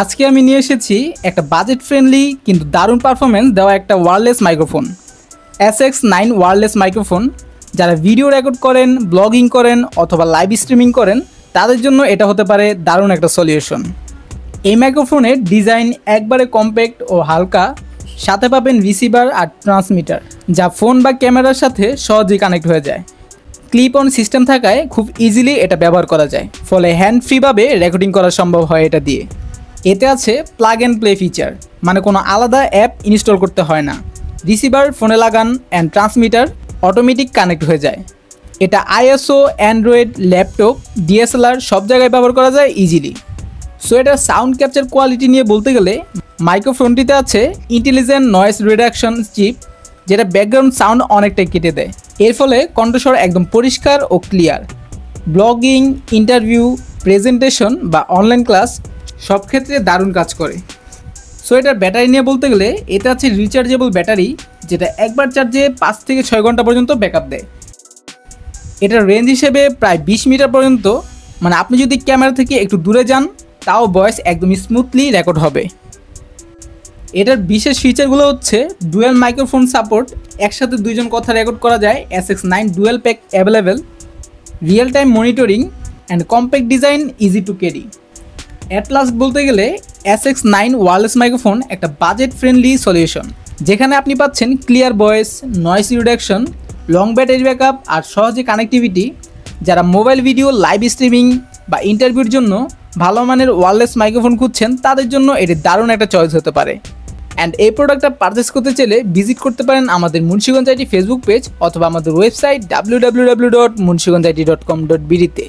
আজকে আমি নিয়ে এসেছি একটা বাজেট ফ্রেন্ডলি কিন্তু দারুণ পারফরমেন্স দেওয়া একটা wireless microphone SX9 wireless microphone. যারা ভিডিও রেকর্ড করেন, ব্লগিং করেন অথবা লাইভ স্ট্রিমিং করেন তাদের জন্য এটা হতে পারে দারুণ একটা সলিউশন। এই মাইক্রোফোনের ডিজাইন একবারে কম্প্যাক্ট ও হালকা, সাথে পাবেন রিসিভার আর ট্রান্সমিটার যা ফোন বা ক্যামেরার সাথে সহজেই কানেক্ট হয়ে যায়। ক্লিপ অন সিস্টেম থাকায় খুব ইজিলি এটা ব্যবহার করা যায়, ফলে হ্যান্ড ফ্রিভাবে রেকর্ডিং করা সম্ভব হয় এটা দিয়ে। এতে আছে প্লাগ অ্যান্ড প্লে ফিচার, মানে কোনো আলাদা অ্যাপ ইনস্টল করতে হয় না। রিসিভার ফোনে লাগান অ্যান্ড ট্রান্সমিটার অটোমেটিক কানেক্ট হয়ে যায়। এটা আইএসও, অ্যান্ড্রয়েড, ল্যাপটপ, DSLR সব জায়গায় ব্যবহার করা যায় ইজিলি। সো এটার সাউন্ড ক্যাপচার কোয়ালিটি নিয়ে বলতে গেলে মাইক্রোফোনটিতে আছে ইন্টেলিজেন্ট নয়েজ রিডাকশন চিপ, যেটা ব্যাকগ্রাউন্ড সাউন্ড অনেকটাই কেটে দেয়। এর ফলে কণ্ঠস্বর একদম পরিষ্কার ও ক্লিয়ার। ব্লগিং, ইন্টারভিউ, প্রেজেন্টেশন বা অনলাইন ক্লাস সব ক্ষেত্রে দারুণ কাজ করে। সো এটার ব্যাটারি নিয়ে বলতে গেলে এতে আছে রিচার্জেবল ব্যাটারি, যেটা একবার চার্জে 5 থেকে 6 ঘন্টা পর্যন্ত ব্যাকআপ দেয়। এটার রেঞ্জ হিসেবে প্রায় 20 মিটার পর্যন্ত, মানে আপনি যদি ক্যামেরা থেকে একটু দূরে যান তাও ভয়েস একদম স্মুথলি রেকর্ড হবে। এটার বিশেষ ফিচারগুলো হচ্ছে ডুয়েল মাইক্রোফোন সাপোর্ট, একসাথে দুইজন কথা রেকর্ড করা যায়, SX9 dual pack available, real time monitoring and compact design, easy to carry. At last বলতে গেলে SX9 ওয়্যারলেস মাইক্রোফোন একটা বাজেট ফ্রেন্ডলি সলিউশন, যেখানে আপনি পাচ্ছেন clear voice, noise reduction, long battery backup আর সহজে কানেক্টিভিটি। যারা মোবাইল ভিডিও, লাইভ স্ট্রিমিং বা ইন্টারভিউর জন্য ভালো মানের ওয়্যারলেস মাইক্রোফোন খুঁজছেন তাদের জন্য এটি দারুণ একটা চয়েস হতে পারে। অ্যান্ড এই প্রোডাক্টটা পারচেস করতে চাইলে ভিজিট করতে পারেন আমাদের মুন্সিগঞ্জ আইটি ফেসবুক পেজ অথবা আমাদের ওয়েবসাইট www.munshiganjit.com.bd তে।